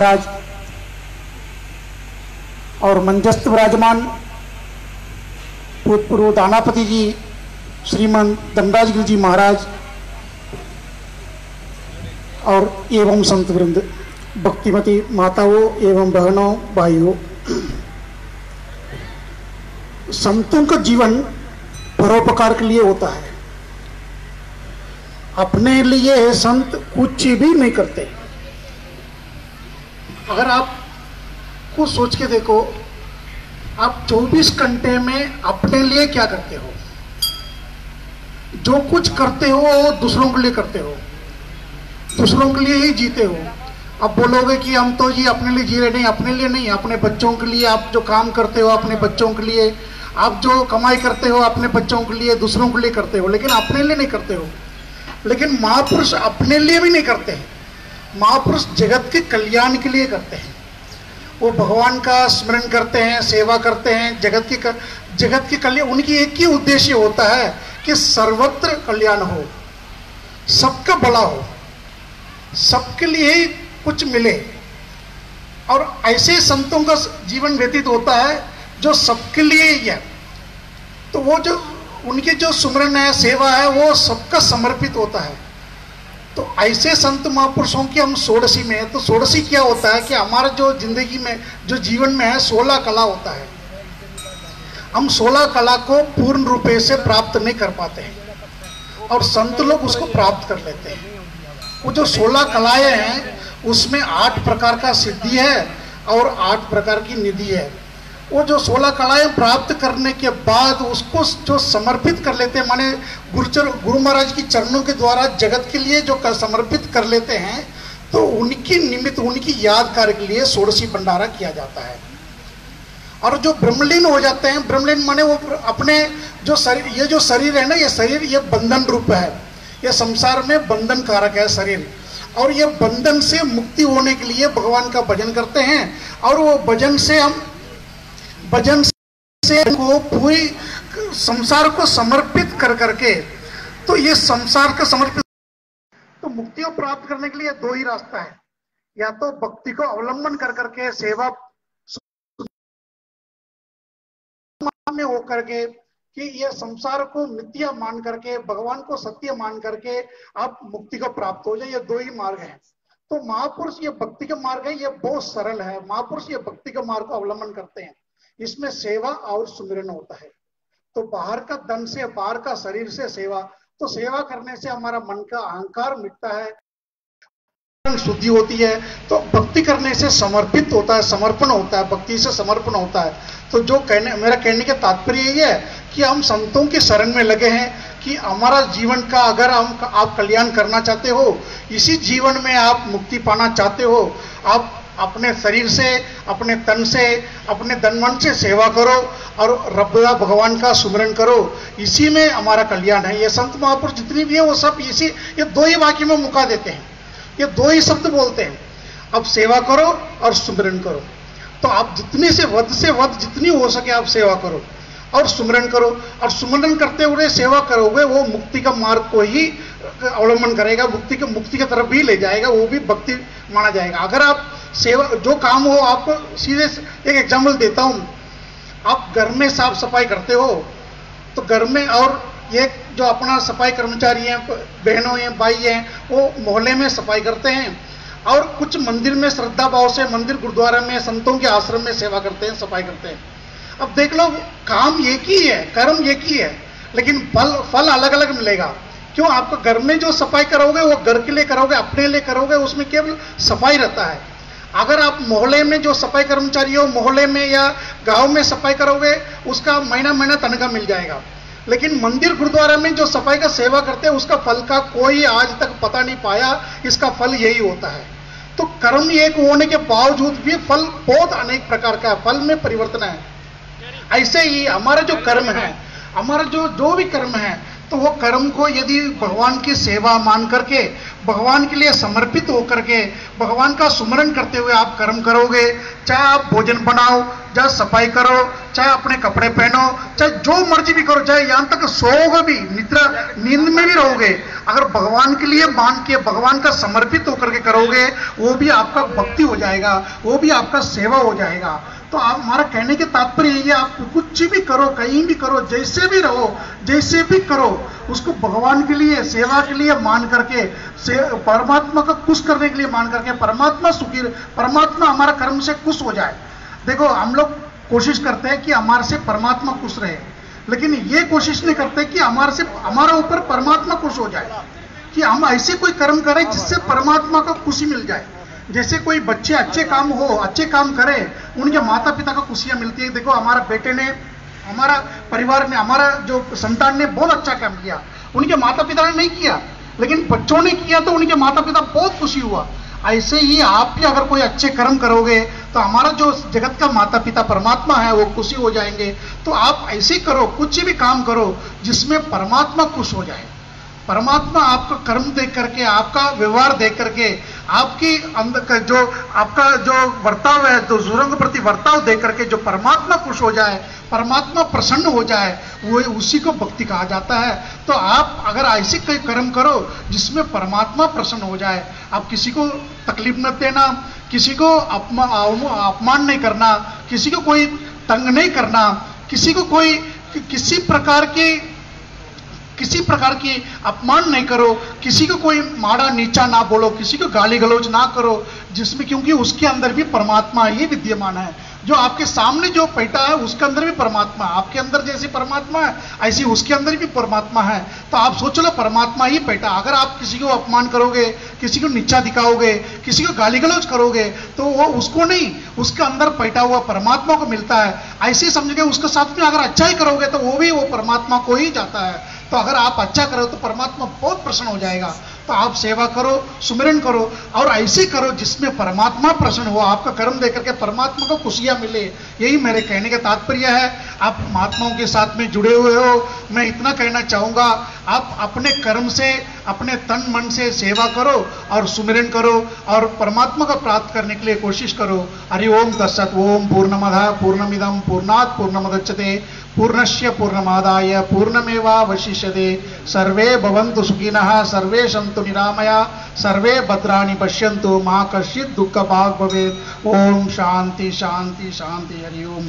महाराज और मंचस्थ विराजमान भूतपूर्व दानापति जी श्रीमान धनराज गिरी जी महाराज और एवं संत वृंद, भक्तिमती माताओं एवं बहनों भाइयों, संतों का जीवन परोपकार के लिए होता है। अपने लिए संत कुछ भी नहीं करते। अगर आप को सोच के देखो, आप 24 घंटे में अपने लिए क्या करते हो? जो कुछ करते हो वो दूसरों के लिए करते हो, दूसरों के लिए ही जीते हो। अब बोलोगे कि हम तो जी अपने लिए जी रहे, नहीं, अपने लिए नहीं, अपने बच्चों के लिए। आप जो काम करते हो अपने बच्चों के लिए, आप जो कमाई करते हो अपने बच्चों के लिए, दूसरों के लिए करते हो, लेकिन अपने लिए नहीं करते हो। लेकिन महापुरुष अपने लिए भी नहीं करते हैं। महापुरुष जगत के कल्याण के लिए करते हैं। वो भगवान का स्मरण करते हैं, सेवा करते हैं, जगत के कल्याण। उनकी एक ही उद्देश्य होता है कि सर्वत्र कल्याण हो, सबका भला हो, सबके लिए ही कुछ मिले। और ऐसे संतों का जीवन व्यतीत होता है जो सबके लिए ही है। तो वो जो उनके जो सुमरन है, सेवा है, वो सबका समर्पित होता है। तो ऐसे संत महापुरुषों की हम षोडशी में है। तो षोडशी क्या होता है कि हमारा जो जिंदगी में, जो जीवन में है, 16 कला होता है। हम 16 कला को पूर्ण रूपे से प्राप्त नहीं कर पाते हैं और संत लोग उसको प्राप्त कर लेते हैं। वो जो 16 कलाएं हैं उसमें 8 प्रकार का सिद्धि है और 8 प्रकार की निधि है। वो जो 16 कलाएं प्राप्त करने के बाद उसको जो समर्पित कर लेते हैं, माने गुरु महाराज की चरणों के द्वारा जगत के लिए जो समर्पित कर लेते हैं, तो उनकी निमित्त, उनकी यादगार के लिए षोडशी भंडारा किया जाता है। और जो ब्रह्मलीन हो जाते हैं, ब्रह्मलीन माने वो अपने जो शरीर, ये जो शरीर है ना, ये शरीर ये बंधन रूप है, ये संसार में बंधन कारक है शरीर। और ये बंधन से मुक्ति होने के लिए भगवान का भजन करते हैं। और वो भजन से को पूरी संसार को समर्पित कर करके, तो ये संसार का समर्पित, तो मुक्ति को प्राप्त करने के लिए 2 ही रास्ता है। या तो भक्ति को अवलंबन कर करके, सेवा में हो करके, कि ये संसार को मिथ्या मान करके, भगवान को सत्य मान करके आप मुक्ति को प्राप्त हो जाए। ये 2 ही मार्ग हैं। तो महापुरुष ये भक्ति का मार्ग है, ये बहुत सरल है। महापुरुष ये भक्ति का मार्ग को अवलंबन करते हैं। इसमें सेवा और सुमिरन होता है। तो बाहर का धन से, बाहर का शरीर से सेवा, तो सेवा करने से हमारा मन का अहंकार मिटता है, शुद्धि होती है। तो भक्ति करने से समर्पित होता है, समर्पण होता है, भक्ति से समर्पण होता है। तो जो मेरा कहने का तात्पर्य ये है कि हम संतों के शरण में लगे हैं कि हमारा जीवन का, अगर आप कल्याण करना चाहते हो, इसी जीवन में आप मुक्ति पाना चाहते हो, आप अपने शरीर से, अपने तन से, अपने धन मन से सेवा करो और रब भगवान का सुमिरन करो। इसी में हमारा कल्याण है। ये संत महापुरुष जितनी भी है वो सब इसी, ये 2 ही वाक्य में मुका देते हैं, ये 2 ही शब्द बोलते हैं। अब सेवा करो और सुमिरन करो। तो आप जितनी से वध जितनी हो सके आप सेवा करो और सुमिरन करो। और सुमिरन करते हुए सेवा करोगे, वो मुक्ति का मार्ग को ही अवलंबन करेगा, मुक्ति की तरफ भी ले जाएगा, वो भी भक्ति माना जाएगा। अगर आप सेवा, जो काम हो, आपको सीधे एक एग्जाम्पल देता हूं। आप घर में साफ सफाई करते हो, तो घर में, और ये जो अपना सफाई कर्मचारी हैं, बहनों हैं, भाई हैं, वो मोहल्ले में सफाई करते हैं। और कुछ मंदिर में श्रद्धा भाव से, मंदिर गुरुद्वारा में, संतों के आश्रम में सेवा करते हैं, सफाई करते हैं। अब देख लो, काम एक ही है, कर्म एक ही है, लेकिन फल अलग अलग मिलेगा। क्यों? आपको घर में जो सफाई करोगे वो घर के लिए करोगे, अपने लिए करोगे, उसमें केवल सफाई रहता है। अगर आप मोहल्ले में जो सफाई कर्मचारी हो, मोहल्ले में या गांव में सफाई करोगे, उसका महीना तनख्वाह मिल जाएगा। लेकिन मंदिर गुरुद्वारा में जो सफाई का सेवा करते हैं, उसका फल का कोई आज तक पता नहीं पाया। इसका फल यही होता है। तो कर्म एक होने के बावजूद भी फल बहुत अनेक प्रकार का है, फल में परिवर्तन है। ऐसे ही हमारा जो कर्म है, हमारा जो भी कर्म है, तो वो कर्म को यदि भगवान की सेवा मान करके, भगवान के लिए समर्पित होकर के, भगवान का सुमरन करते हुए आप कर्म करोगे, चाहे आप भोजन बनाओ, चाहे सफाई करो, चाहे अपने कपड़े पहनो, चाहे जो मर्जी भी करो, चाहे यहां तक सोओगे भी, निद्रा नींद में भी रहोगे, अगर भगवान के लिए मान के भगवान का समर्पित होकर के करोगे, वो भी आपका भक्ति हो जाएगा, वो भी आपका सेवा हो जाएगा। तो आप, हमारा कहने के तात्पर्य यही है, आप कुछ भी करो, कहीं भी करो, जैसे भी रहो, जैसे भी करो, उसको भगवान के लिए, सेवा के लिए मान करके, परमात्मा का खुश करने के लिए मान करके, परमात्मा सुखी, परमात्मा हमारा कर्म से खुश हो जाए। देखो, हम लोग कोशिश करते हैं कि हमारे से परमात्मा खुश रहे, लेकिन ये कोशिश नहीं करते कि हमारे ऊपर परमात्मा खुश हो जाए, कि हम ऐसे कोई कर्म करें जिससे परमात्मा को खुशी मिल जाए। जैसे कोई बच्चे अच्छे काम हो, अच्छे काम करे, उनके माता पिता को खुशियां मिलती है। देखो, हमारा बेटे ने, हमारा परिवार ने, हमारा जो संतान ने बहुत अच्छा काम किया, उनके माता पिता ने नहीं किया, लेकिन बच्चों ने किया तो उनके माता पिता बहुत खुशी हुआ। ऐसे ही आप भी अगर कोई अच्छे कर्म करोगे तो हमारा जो जगत का माता पिता परमात्मा है वो खुशी हो जाएंगे। तो आप ऐसे करो, कुछ भी काम करो जिसमें परमात्मा खुश हो जाए। परमात्मा आपका कर्म देख करके, आपका व्यवहार देख करके, आपकी अंदर का जो आपका जो वर्ताव है, तो दूसरों के प्रति वर्ताव देख करके जो परमात्मा खुश हो जाए, परमात्मा प्रसन्न हो जाए, वो उसी को भक्ति कहा जाता है। तो आप अगर ऐसे कोई कर्म करो जिसमें परमात्मा प्रसन्न हो जाए, आप किसी को तकलीफ न देना, किसी को अपमान नहीं करना, किसी को कोई तंग नहीं करना, किसी को कोई किसी प्रकार की अपमान नहीं करो, किसी को कोई माड़ा नीचा ना बोलो, किसी को गाली गलौज ना करो, जिसमें, क्योंकि उसके अंदर भी परमात्मा ही विद्यमान है। जो आपके सामने जो बैठा है उसके अंदर भी परमात्मा, आपके अंदर जैसी परमात्मा है ऐसी उसके अंदर भी परमात्मा है। तो आप सोच लो, परमात्मा ही बैठा। अगर आप किसी को अपमान करोगे, किसी को नीचा दिखाओगे, किसी को गाली गलौज करोगे, तो वो उसको नहीं, उसके अंदर बैठा हुआ परमात्मा को मिलता है। ऐसे समझ के उसके साथ में अगर अच्छा ही करोगे तो वो भी वो परमात्मा को ही जाता है। तो अगर आप अच्छा करो तो परमात्मा बहुत प्रसन्न हो जाएगा। तो आप सेवा करो, सुमिरन करो, और ऐसे करो जिसमें परमात्मा प्रसन्न हो, आपका कर्म देकर के परमात्मा को खुशियां मिले। यही मेरे कहने का तात्पर्य है। आप महात्माओं के साथ में जुड़े हुए हो, मैं इतना कहना चाहूंगा, आप अपने कर्म से, अपने तन मन से सेवा करो और सुमिरन करो और परमात्मा को प्राप्त करने के लिए कोशिश करो। हरि ओम तत्सत। ओम पूर्णमदः पूर्णमिदं पूर्णात् पूर्णमुदच्यते पूर्णस्य पूर्णमादाय पूर्णमेवावशिष्यते। सर्वे भवन्तु सुखिनः, सर्वे सन्तु निरामया, सर्वे भद्राणि पश्यन्तु, मा कश्चित् दुःखभाग् भवेत्। ओम शांति शांति शांति। हरि ओम।